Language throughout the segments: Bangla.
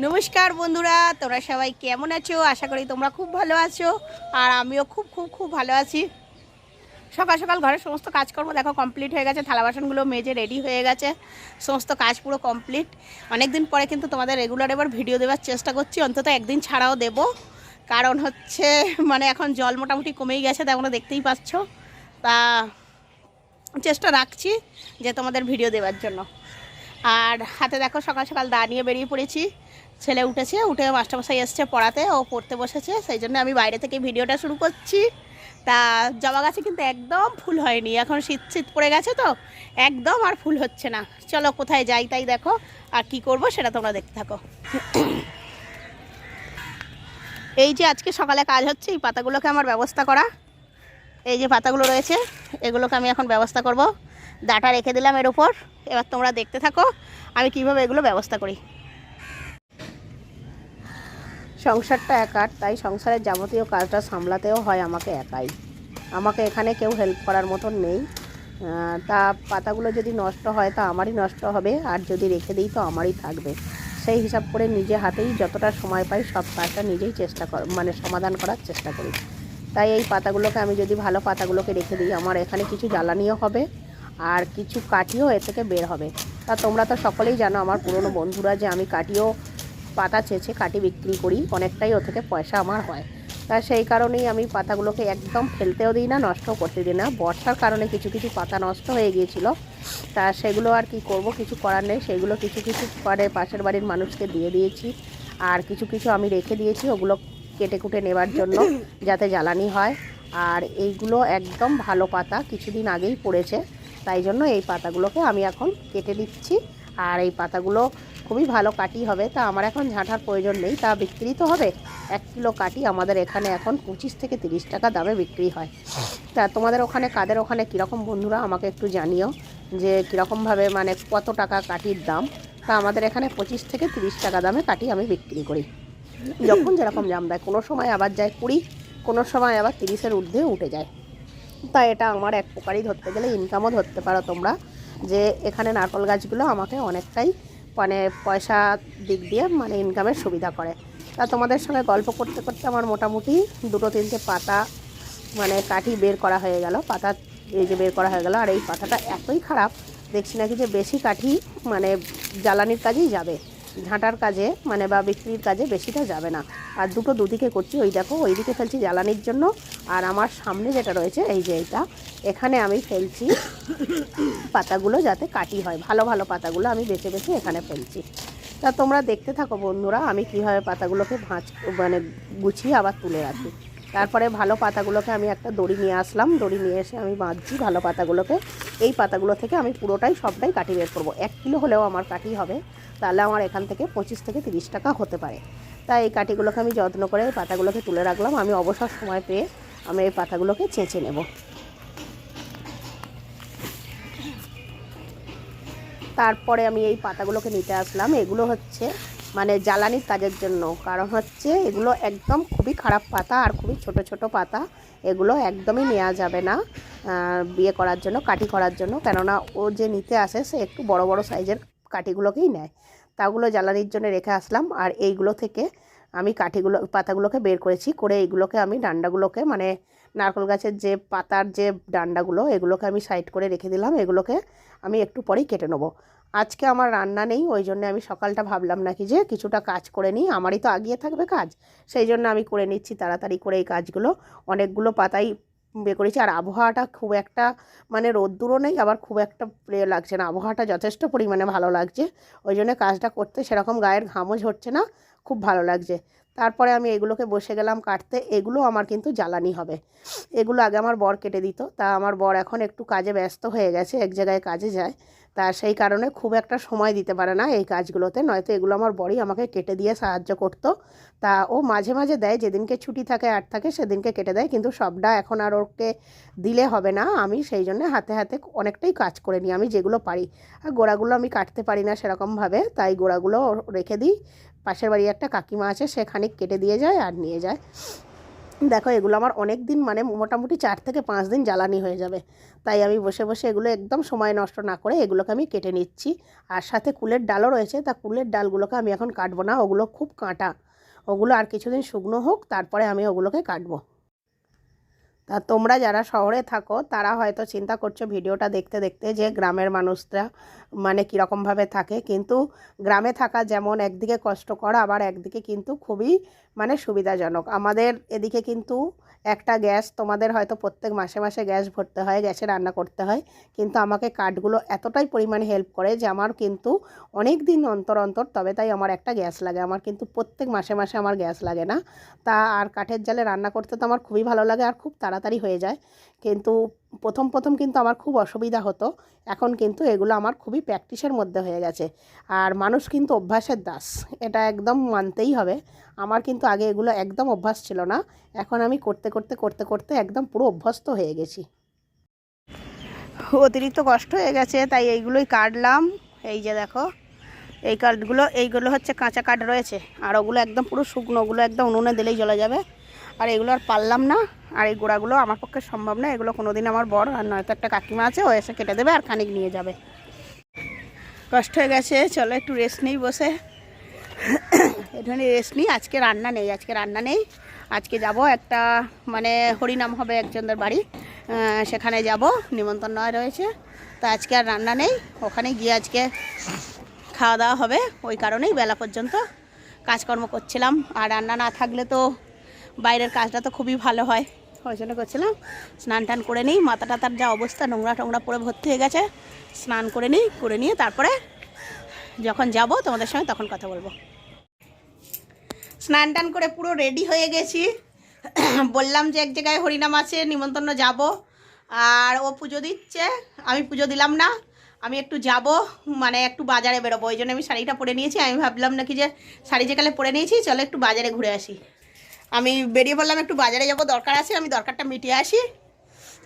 নমস্কার বন্ধুরা, তোমরা সবাই কেমন আছো? আশা করি তোমরা খুব ভালো আছো। আর আমিও খুব খুব খুব ভালো আছি। সকাল সকাল ঘরের সমস্ত কাজকর্ম দেখো কমপ্লিট হয়ে গেছে, থালা বাসনগুলো মেজে রেডি হয়ে গেছে, সমস্ত কাজ পুরো কমপ্লিট। অনেক দিন পরে কিন্তু তোমাদের রেগুলার এবার ভিডিও দেওয়ার চেষ্টা করছি, অন্তত একদিন ছাড়াও দেব। কারণ হচ্ছে মানে এখন জল মোটামুটি কমেই গেছে, তোমরা দেখতেই পাচ্ছ। তা চেষ্টা রাখছি যে তোমাদের ভিডিও দেওয়ার জন্য। আর হাতে দেখো সকাল সকাল দা নিয়ে বেরিয়ে পড়েছি। ছেলে উঠেছে, উঠে মাস্টারমশাই এসছে পড়াতে, ও পড়তে বসেছে, সেই জন্য আমি বাইরে থেকে ভিডিওটা শুরু করছি। তা জবা গাছে কিন্তু একদম ফুল হয়নি, এখন শীত শীত পড়ে গেছে তো একদম আর ফুল হচ্ছে না। চলো কোথায় যাই তাই দেখো, আর কি করব সেটা তোমরা দেখতে থাকো। এই যে আজকে সকালে কাজ হচ্ছে, এই পাতাগুলোকে আমার ব্যবস্থা করা। এই যে পাতাগুলো রয়েছে, এগুলোকে আমি এখন ব্যবস্থা করব। ডাটা রেখে দিলাম এর উপর। এবার তোমরা দেখতে থাকো আমি কিভাবে এগুলো ব্যবস্থা করি। সংসারটা একার, তাই সংসারের যাবতীয় কাজটা সামলাতেও হয় আমাকে একাই। আমাকে এখানে কেউ হেল্প করার মতন নেই। তা পাতাগুলো যদি নষ্ট হয় তা আমারই নষ্ট হবে, আর যদি রেখে দিই তো আমারই থাকবে। সেই হিসাব করে নিজে হাতেই যতটা সময় পাই সব কাজটা নিজেই সমাধান করার চেষ্টা করি। তাই এই পাতাগুলোকে আমি যদি ভালো পাতাগুলোকে রেখে দিই, আমার এখানে কিছু জ্বালানিও হবে আর কিছু কাঠিও এ থেকে বের হবে। তা তোমরা তো সকলেই জানো, আমার পুরনো বন্ধুরা, যে আমি কাঠিও পাতা ছেঁচে কাটি বিক্রি করি, অনেকটাই ও থেকে পয়সা আমার হয়। তা সেই কারণেই আমি পাতাগুলোকে একদম ফেলতেও দিই না, নষ্ট করতে দিই না। বর্ষার কারণে কিছু কিছু পাতা নষ্ট হয়ে গিয়েছিল, তা সেগুলো আর কি করব, কিছু করার নেই। সেগুলো কিছু কিছু পরে পাশের বাড়ির মানুষকে দিয়ে দিয়েছি, আর কিছু কিছু আমি রেখে দিয়েছি ওগুলো কেটে কুটে নেবার জন্য, যাতে জ্বালানি হয়। আর এইগুলো একদম ভালো পাতা, কিছুদিন আগেই পড়েছে, তাই জন্য এই পাতাগুলোকে আমি এখন কেটে দিচ্ছি। আর এই পাতাগুলো খুবই ভালো কাটি হবে, তা আমার এখন ঝাঁটার প্রয়োজন নেই, তা বিক্রি তো হবে। 1 কিলো কাটি আমাদের এখানে এখন 25 থেকে 30 টাকা দামে বিক্রি হয়। তা তোমাদের ওখানে, কাদের ওখানে কীরকম বন্ধুরা আমাকে একটু জানিও, যে কীরকমভাবে মানে কত টাকা কাটির দাম। তা আমাদের এখানে 25 থেকে 30 টাকা দামে কাটি আমি বিক্রি করি, যখন যেরকম দাম দেয়। কোনো সময় আবার যায় 20, কোনো সময় আবার 30-এর ঊর্ধ্বে উঠে যায়। তাই এটা আমার এক প্রকারই ধরতে গেলে ইনকামও ধরতে পারো তোমরা, যে এখানে নারকেল গাছগুলো আমাকে অনেকটাই মানে পয়সা দিক দিয়ে মানে ইনকামের সুবিধা করে। তা তোমাদের সঙ্গে গল্প করতে করতে আমার মোটামুটি 2-3টে পাতা মানে কাঠি বের করা হয়ে গেল। পাতা এই যে বের করা হয়ে গেল। আর এই পাতাটা এতই খারাপ দেখছি নাকি যে বেশি কাঠি মানে জ্বালানির কাজেই যাবে, ঝাঁটার কাজে মানে বা বিক্রির কাজে বেশিটা যাবে না। আর দুদিকে করছি, ওই দেখো ওইদিকে ফেলছি জ্বালানির জন্য, আর আমার সামনে যেটা রয়েছে এই যে এইটা, এখানে আমি ফেলছি পাতাগুলো যাতে কাটি হয়। ভালো ভালো পাতাগুলো আমি বেছে বেছে এখানে ফেলছি। তা তোমরা দেখতে থাকো বন্ধুরা, আমি কীভাবে পাতাগুলোকে গুছিয়ে আবার তুলে রাখি। তারপরে ভালো পাতাগুলোকে আমি একটা দড়ি নিয়ে আসলাম, দড়ি নিয়ে এসে আমি বাঁধছি ভালো পাতাগুলোকে। এই পাতাগুলো থেকে আমি সবটাই কাটি বের করবো। 1 কিলো হলেও আমার কাটি হবে, তাহলে আমার এখান থেকে 25 থেকে 30 টাকা হতে পারে। তাই এই কাঠিগুলোকে আমি যত্ন করে এই পাতাগুলোকে তুলে রাখলাম। আমি অবসর সময় পেয়ে আমি এই পাতাগুলোকে ছেঁচে নেব। তারপরে আমি এই পাতাগুলোকে নিতে আসলাম। এগুলো হচ্ছে মানে জ্বালানির কাজের জন্য, কারণ হচ্ছে এগুলো একদম খুবই খারাপ পাতা আর খুবই ছোট ছোট পাতা। এগুলো একদমই নেওয়া যাবে না বিয়ে করার জন্য, কাটি করার জন্য। কেননা ও যে নিতে আসে সে একটু বড় বড় সাইজের কাঠিগুলোকেই নেয়। তাগুলো জ্বালানির জন্য রেখে আসলাম। আর এইগুলো থেকে আমি পাতাগুলোকে বের করেছি, করে এইগুলোকে আমি ডান্ডাগুলোকে মানে নারকেল গাছের যে পাতার যে ডান্ডাগুলো, এগুলোকে আমি সাইড করে রেখে দিলাম। এগুলোকে আমি একটু পরেই কেটে নেবো। আজকে আমার রান্না নেই, ওই জন্য আমি সকালটা ভাবলাম নাকি যে কিছুটা কাজ করে নিই, আমারই তো আগিয়ে থাকবে কাজ, সেই জন্য আমি করে নিচ্ছি তাড়াতাড়ি করে এই কাজগুলো। অনেকগুলো পাতাই বের করেছি। আর আবহাওয়াটা খুব একটা মানে রোদ্দুরও নেই, আবার খুব একটা প্রিয় লাগছে না, আবহাওয়াটা যথেষ্ট পরিমাণে ভালো লাগছে। ওই জন্য কাজটা করতে সেরকম গায়ের ঘামও ঝরছে না, খুব ভালো লাগছে। তারপরে আমি এগুলোকে বসে গেলাম কাটতে। এগুলো আমার কিন্তু জ্বালানি হবে। এগুলো আগে আমার বর কেটে দিত, তা আমার বর এখন একটু কাজে ব্যস্ত হয়ে গেছে, এক জায়গায় কাজে যায়, তা সেই কারণে খুব একটা সময় দিতে পারে না এই কাজগুলোতে। নয়তো এগুলো আমার বরই আমাকে কেটে দিয়ে সাহায্য করতো। তা ও মাঝে মাঝে দেয়, যেদিনকে ছুটি থাকে আট থাকে সেদিনকে কেটে দেয়, কিন্তু সবটা এখন আর ওকে দিলে হবে না। আমি সেই জন্য হাতে হাতে অনেকটাই কাজ করে নিই আমি যেগুলো পারি। আর গোড়াগুলো আমি কাটতে পারি না সেরকমভাবে, তাই গোড়াগুলো রেখে দিই। পাশের বাড়ি একটা কাকিমা আছে, সে খানিক কেটে দিয়ে যায় আর নিয়ে যায়। দেখো এগুলো আমার অনেক দিন মানে মোটামুটি 4 থেকে 5 দিন জ্বালানি হয়ে যাবে। তাই আমি বসে বসে এগুলো একদম সময় নষ্ট না করে এগুলোকে আমি কেটে নিচ্ছি। আর সাথে কুলের ডালও রয়েছে, তা কুলের ডালগুলোকে আমি এখন কাটবো না, ওগুলো খুব কাঁটা। ওগুলো আর কিছুদিন শুকনো হোক, তারপরে আমি ওগুলোকে কাটবো। তা তোমরা যারা শহরে থাকো তারা হয়তো চিন্তা করছো ভিডিওটা দেখতে দেখতে যে গ্রামের মানুষরা মানে কীরকমভাবে থাকে, কিন্তু গ্রামে থাকা যেমন একদিকে কষ্টকর, আবার একদিকে কিন্তু খুবই মানে সুবিধাজনক। আমাদের এদিকে কিন্তু একটা গ্যাস, তোমাদের হয়তো প্রত্যেক মাসে মাসে গ্যাস ভরতে হয়, গ্যাসে রান্না করতে হয়, কিন্তু আমাকে কাঠগুলো এতটাই পরিমাণে হেল্প করে যে আমার কিন্তু অনেক দিন অন্তর অন্তর তবে তাই আমার একটা গ্যাস লাগে। আমার কিন্তু প্রত্যেক মাসে মাসে আমার গ্যাস লাগে না। তা আর কাঠের জালে রান্না করতে তো আমার খুবই ভালো লাগে আর খুব তাড়াতাড়ি হয়ে যায়। কিন্তু প্রথম প্রথম কিন্তু আমার খুব অসুবিধা হতো, এখন কিন্তু এগুলো আমার খুবই প্র্যাকটিসের মধ্যে হয়ে গেছে। আর মানুষ কিন্তু অভ্যাসের দাস, এটা একদম মানতেই হবে। আমার কিন্তু আগে এগুলো একদম অভ্যাস ছিল না, এখন আমি করতে করতে করতে করতে একদম পুরো অভ্যস্ত হয়ে গেছি। অতিরিক্ত কষ্ট হয়ে গেছে তাই এইগুলোই কাটলাম। এই যে দেখো এই এইগুলো হচ্ছে কাঁচা কাঠ রয়েছে, আর ওগুলো একদম পুরো শুকনো, ওগুলো একদম উনুনে দিলেই জ্বলে যাবে। আর এগুলো আর পারলাম না, আর এই গোড়াগুলো আমার পক্ষে সম্ভব না। এগুলো কোনো দিন আমার বড় আর নয়তো একটা কাকিমা আছে, ও এসে কেটে দেবে আর খানিক নিয়ে যাবে। কষ্ট হয়ে গেছে, চলো একটু রেস্ট নিই বসে। এখানে রেস্ট নিই, আজকে রান্না নেই, আজকে যাব একটা মানে হরিনাম হবে একজনদের বাড়ি, সেখানে যাব, নিমন্ত্রণ রয়েছে। তা আজকে আর রান্না নেই, ওখানে গিয়ে আজকে খাওয়া দাওয়া হবে। ওই কারণেই বেলা পর্যন্ত কাজকর্ম করছিলাম। আর রান্না না থাকলে তো বাইরের কাজটা তো খুবই ভালো হয়, ওই জন্য করছিলাম। স্নান টান করে নিই, মাথা টাতার যা অবস্থা, নোংরা টোংরা পরে ভর্তি হয়ে গেছে, স্নান করে নিই, করে নিয়ে তারপরে যখন যাব তোমাদের সঙ্গে তখন কথা বলবো। স্নান টান করে পুরো রেডি হয়ে গেছি। বললাম যে এক জায়গায় হরিনাম আছে, নিমন্ত্রণ যাব, আর ও পুজো দিচ্ছে, আমি পুজো দিলাম না, আমি একটু যাব মানে একটু বাজারে বেরোবো, ওই জন্য আমি শাড়িটা পরে নিয়েছি। আমি ভাবলাম নাকি যে শাড়ি যেকালে পরে নিয়েছি, চলো একটু বাজারে ঘুরে আসি। আমি বেরিয়ে বললাম একটু বাজারে যাব, দরকার আছে, আমি দরকারটা মিটিয়ে আসি,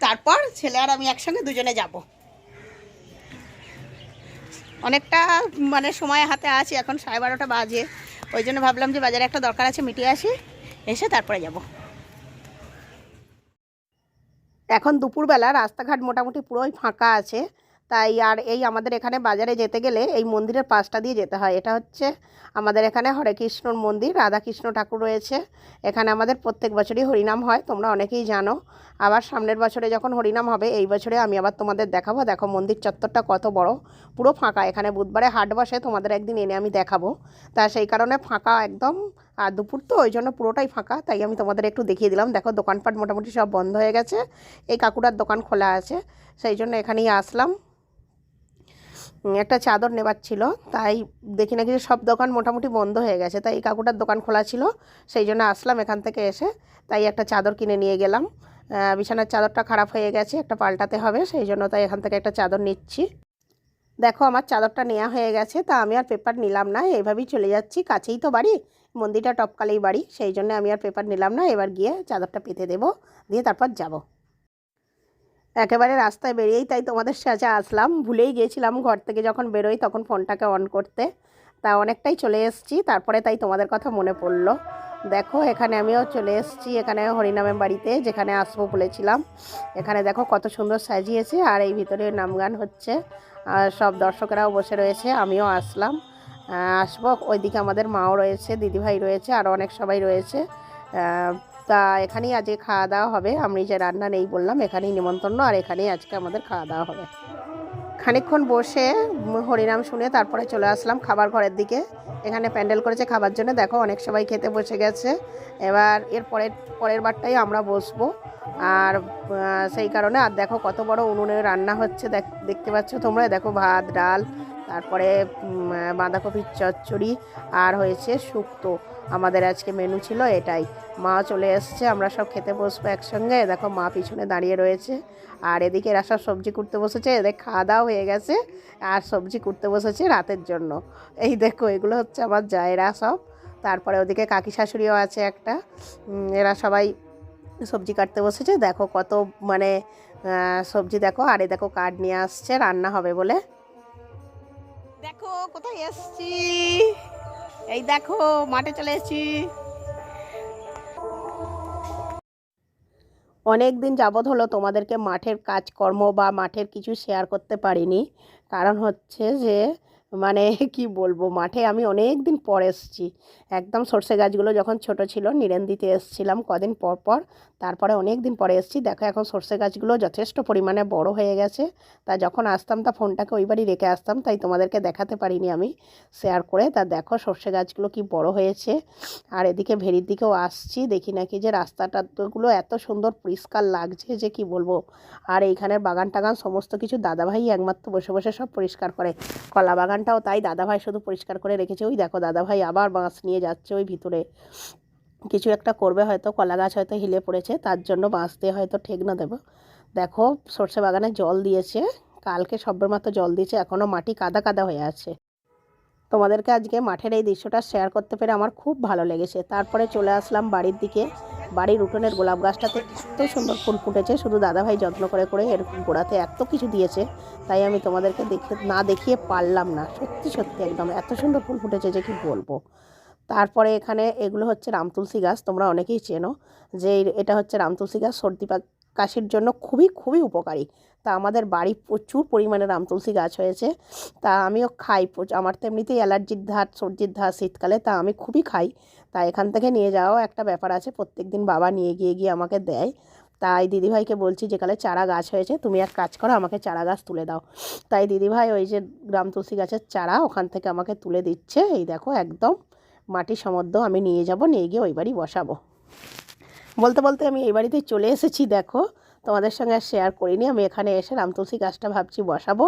তারপর ছেলে আর আমি একসঙ্গে দুজনে যাব। অনেকটা মানে সময় হাতে আছে, এখন 12:30 বাজে, ওই জন্য ভাবলাম যে বাজারে একটা দরকার আছে, মিটিয়ে আসি, এসে তারপরে যাব। এখন দুপুরবেলা রাস্তাঘাট মোটামুটি পুরোই ফাঁকা আছে, তাই আর এই আমাদের এখানে বাজারে যেতে গেলে এই মন্দিরের পাশটা দিয়ে যেতে হয়। এটা হচ্ছে আমাদের এখানে হরে কৃষ্ণর মন্দির, রাধাকৃষ্ণ ঠাকুর রয়েছে এখানে। আমাদের প্রত্যেক বছরই হরিনাম হয়, তোমরা অনেকেই জানো। আবার সামনের বছরে যখন হরিনাম হবে, এই বছরে আমি আবার তোমাদের দেখাবো। দেখো মন্দির চত্বরটা কত বড়, পুরো ফাঁকা। এখানে বুধবারে হাট বসে, তোমাদের একদিন এনে আমি দেখাবো। তা সেই কারণে ফাঁকা একদম, আর দুপুর তো ওই জন্য পুরোটাই ফাঁকা, তাই আমি তোমাদের একটু দেখিয়ে দিলাম। দেখো দোকানপাট মোটামুটি সব বন্ধ হয়ে গেছে, এই কাকুটার দোকান খোলা আছে, সেই জন্য এখানেই আসলাম। একটা চাদর নেবার ছিল, তাই দেখি নাকি সব দোকান মোটামুটি বন্ধ হয়ে গেছে, তাই এই কাকুটার দোকান খোলা ছিল, সেই জন্য আসলাম এখান থেকে এসে। তাই একটা চাদর কিনে নিয়ে গেলাম। বিছানার চাদরটা খারাপ হয়ে গেছে, একটা পাল্টাতে হবে, সেই জন্য তাই এখান থেকে একটা চাদর নিচ্ছি। দেখো আমার চাদরটা নেওয়া হয়ে গেছে, তা আমি আর পেপার নিলাম না, এইভাবেই চলে যাচ্ছি, কাছেই তো বাড়ি, মন্দিরটা টপকালেই বাড়ি, সেই জন্য আমি আর পেপার নিলাম না। এবার গিয়ে চাদরটা পেতে দেবো, দিয়ে তারপর যাব। একেবারে রাস্তায় বেরিয়েই তাই তোমাদের সাথে আসলাম, ভুলেই গিয়েছিলাম ঘর থেকে যখন বেরোই তখন ফোনটাকে অন করতে। তা অনেকটাই চলে এসেছি, তারপরে তাই তোমাদের কথা মনে পড়লো। দেখো এখানে আমিও চলে এসেছি, এখানে হরিনামের বাড়িতে যেখানে আসবো বলেছিলাম। এখানে দেখো কত সুন্দর সাজিয়েছে, আর এই ভিতরে নাম গান হচ্ছে, আর সব দর্শকেরাও বসে রয়েছে, আমিও আসলাম। আসবো, ওইদিকে আমাদের মাও রয়েছে, দিদিভাই রয়েছে, আরও অনেক সবাই রয়েছে। তা এখানেই আজকে খাওয়া দাওয়া হবে, আমি যে রান্না নেই বললাম, এখানেই নিমন্ত্রণ, আর এখানেই আজকে আমাদের খাওয়া দাওয়া হবে। খানিকক্ষণ বসে হরিনাম শুনে তারপরে চলে আসলাম খাবার ঘরের দিকে। এখানে প্যান্ডেল করেছে খাবার জন্য, দেখো অনেক সবাই খেতে বসে গেছে। এবার পরের বারটাই আমরা বসবো, আর সেই কারণে আর দেখো কত বড় উনুনে রান্না হচ্ছে, দেখতে পাচ্ছ তোমরা। দেখো ভাত, ডাল, তারপরে বাঁধাকপির চচ্চড়ি, আর হয়েছে শুক্তো। আমাদের আজকে মেনু ছিল এটাই। মা চলে এসছে, আমরা সব খেতে বসবো একসঙ্গে। দেখো মা পিছনে দাঁড়িয়ে রয়েছে, আর এদিকে এরা সব সবজি কুটতে বসেছে, এদের খাওয়া দাওয়া হয়ে গেছে, আর সবজি কুটতে বসেছে রাতের জন্য। এই দেখো এগুলো হচ্ছে আমার জায়েরা সব, তারপরে ওদিকে কাকি শাশুড়িও আছে একটা, এরা সবাই সবজি কাটতে বসেছে। দেখো কত মানে সবজি দেখো, আর এই দেখো কাঠ নিয়ে আসছে রান্না হবে বলে। দেখো কোথায় এসছি, এই দেখো মাঠে চলে এসেছি। অনেক দিন যাবৎ হলো তোমাদেরকে মাঠের কাজকর্ম বা মাঠের কিছু শেয়ার করতে পারিনি। কারণ হচ্ছে যে মানে কি বলবো, মাঠে আমি অনেক দিন পর এসেছি। একদম সর্ষে গাছগুলো যখন ছোট ছিল নিড়ান দিতে এসেছিলাম কদিন পর পর, তারপরে অনেক দিন পরে এসেছি। দেখো এখন সর্ষে গাছগুলো যথেষ্ট পরিমাণে বড় হয়ে গেছে। তা যখন আসতাম তা ফোনটাকে ওই বাড়ি রেখে আসতাম, তাই তোমাদেরকে দেখাতে পারিনি আমি শেয়ার করে। তা দেখো সর্ষে গাছগুলো কি বড় হয়েছে। আর এদিকে ভেরির দিকেও আসছি, দেখি নাকি যে রাস্তাটাগুলো এত সুন্দর পরিষ্কার লাগছে যে কি বলবো। আর এইখানের বাগান টাগান সমস্ত কিছু দাদাভাই একমাত্র বসে বসে সব পরিষ্কার করে। কলা বাগানটাও তাই দাদাভাই শুধু পরিষ্কার করে রেখেছে। ওই দেখো দাদাভাই আবার বাঁশ নিয়ে যাচ্ছে ওই ভিতরে, কিছু একটা করবে হয়তো, কলা গাছ হয়তো হিলে পড়েছে তার জন্য বাঁশ দিয়ে হয়তো ঠেকনা দেবো। দেখো সর্ষে বাগানে জল দিয়েছে, কালকে সবের মাত্র জল দিয়েছে, এখনও মাটি কাদা কাদা হয়ে আছে। তোমাদেরকে আজকে মাঠের এই দৃশ্যটা শেয়ার করতে পেরে আমার খুব ভালো লেগেছে। তারপরে চলে আসলাম বাড়ির দিকে। বাড়ির উঠোনের গোলাপ গাছটাতে এত সুন্দর ফুল ফুটেছে, শুধু দাদাভাই যত্ন করে করে এর গোড়াতে এত কিছু দিয়েছে, তাই আমি তোমাদেরকে না দেখিয়ে পারলাম না। সত্যি সত্যি একদম এত সুন্দর ফুল ফুটেছে যে কি বলবো। তারপরে এখানে এগুলো হচ্ছে রামতুলসী গাছ, তোমরা অনেকেই চেনো যে এটা হচ্ছে রামতুলসী গাছ, সর্দি কাশির জন্য খুবই খুবই উপকারী। তা আমাদের বাড়ি প্রচুর পরিমাণে রামতুলসী গাছ হয়েছে, তা আমিও খাই। আমার তো এমনিতেই অ্যালার্জির ধাত সর্দির ধাত শীতকালে, তা আমি খুবই খাই। তা এখান থেকে নিয়ে যাওয়াও একটা ব্যাপার আছে, প্রত্যেক দিন বাবা নিয়ে গিয়ে গিয়ে আমাকে দেয়। তাই দিদিভাইকে বলছি যেখানে চারা গাছ হয়েছে তুমি এক কাজ করো, আমাকে চারা গাছ তুলে দাও। তাই দিদিভাই ওই যে রামতুলসী গাছের চারা ওখান থেকে আমাকে তুলে দিচ্ছে। এই দেখো একদম মাটি সমদ্ধ আমি নিয়ে যাব, নিয়ে গিয়ে ওই বাড়ি বসাবো। বলতে বলতে আমি এই বাড়িতেই চলে এসেছি। দেখো তোমাদের সঙ্গে আর শেয়ার করিনি, আমি এখানে এসে রামতুলসী গাছটা ভাবছি বসাবো,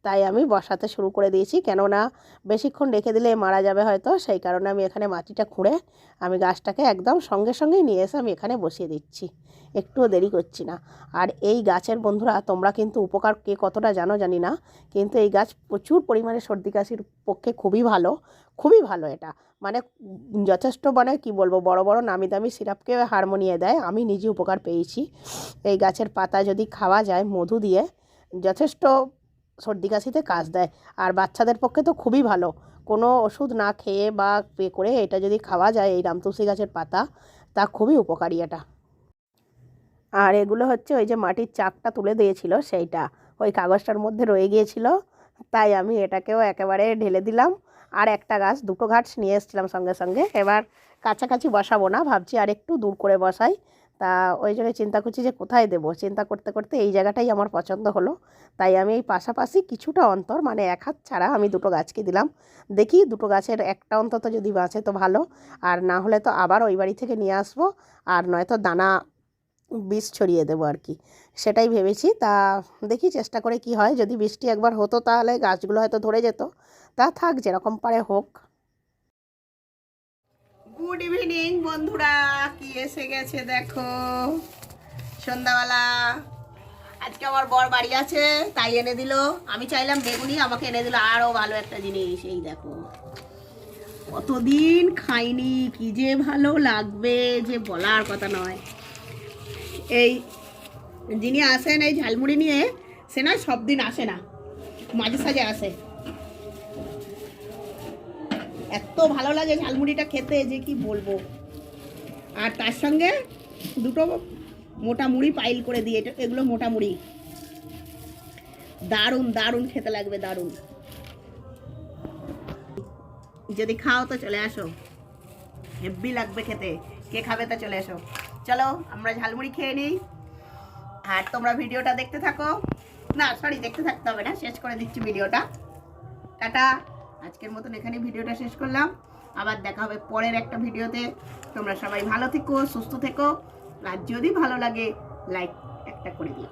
তাই আমি বসাতে শুরু করে দিয়েছি। কেননা বেশিক্ষণ রেখে দিলে মারা যাবে হয়তো, সেই কারণে আমি এখানে মাটিটা খুঁড়ে আমি গাছটাকে একদম সঙ্গে সঙ্গেই নিয়ে এসে আমি এখানে বসিয়ে দিচ্ছি, একটুও দেরি করছি না। আর এই গাছের বন্ধুরা তোমরা কিন্তু উপকার কে কতটা জানো জানি না, কিন্তু এই গাছ প্রচুর পরিমাণে সর্দি কাশির পক্ষে খুবই ভালো, খুবই ভালো। এটা মানে যথেষ্ট, মানে কি বলবো, বড় বড় নামি দামি সিরাপকে হারমোনিয়ে দেয়। আমি নিজে উপকার পেয়েছি। এই গাছের পাতা যদি খাওয়া যায় মধু দিয়ে, যথেষ্ট সর্দি কাশিতে কাজ দেয়। আর বাচ্চাদের পক্ষে তো খুবই ভালো, কোনো ওষুধ না খেয়ে বা পে করে এটা যদি খাওয়া যায় এই রামতুলসী গাছের পাতা, তা খুবই উপকারী এটা। আর এগুলো হচ্ছে ওই যে মাটির চাকটা তুলে দিয়েছিল সেইটা, ওই কাগজটার মধ্যে রয়ে গিয়েছিল, তাই আমি এটাকেও একেবারে ঢেলে দিলাম। আর একটা গাছ, দুটো গাছ নিয়ে এসেছিলাম সঙ্গে সঙ্গে। এবার কাছাকাছি বসাবো না, ভাবছি আর একটু দূর করে বসাই। তা ওই জন্য চিন্তা করছি যে কোথায় দেবো, চিন্তা করতে করতে এই জায়গাটাই আমার পছন্দ হলো। তাই আমি এই পাশাপাশি কিছুটা অন্তর, মানে এক হাত ছাড়া আমি দুটো গাছকে দিলাম। দেখি দুটো গাছের একটা অন্তত যদি বাঁচে তো ভালো, আর না হলে তো আবার ওই বাড়ি থেকে নিয়ে আসবো, আর নয়তো দানা বীজ ছড়িয়ে দেবো আর কি, সেটাই ভেবেছি। তা দেখি চেষ্টা করে কি হয়। যদি বৃষ্টি একবার হতো তাহলে গাছগুলো হয়তো ধরে যেত, তা থাক যেরকম পারে হোক। গুড ইভিনিং বন্ধুরা, কি এসে গেছে দেখো সন্ধ্যাবেলা। আজকে আমার বর বাড়ি আছে তাই এনে দিল। আমি চাইলাম বেগুনি, আমাকে এনে দিল আরও ভালো একটা জিনিস। এই দেখো কতদিন খাইনি, কি যে ভালো লাগবে যে বলার কথা নয়। এই যিনি আসেন এই ঝালমুড়ি নিয়ে, সে না সব দিন আসে না, মাঝে সাঝে আসে। এত ভালো লাগে ঝালমুড়িটা খেতে যে কি বলবো। আর তার সঙ্গে দুটো মোটা মুড়ি পাইল করে দিয়ে, এগুলো মোটা মুড়ি, দারুণ দারুণ খেতে লাগবে, দারুণ। যদি খাও তো চলে আসো, হেব্বি লাগবে খেতে। কে খাবে তা চলে এসো। চলো আমরা ঝালমুড়ি খেয়ে নিই, আর তোমরা ভিডিওটা দেখতে থাকো। না সরি, দেখতে থাকতে হবে না, শেষ করে দিচ্ছি ভিডিওটা। টাটা, আজকের মতন এখানে ভিডিওটা শেষ করলাম। আবার দেখা হবে পরের একটা ভিডিওতে। তোমরা সবাই ভালো থেকো, সুস্থ থেকো, আর যদি ভালো লাগে লাইক একটা করে দিও।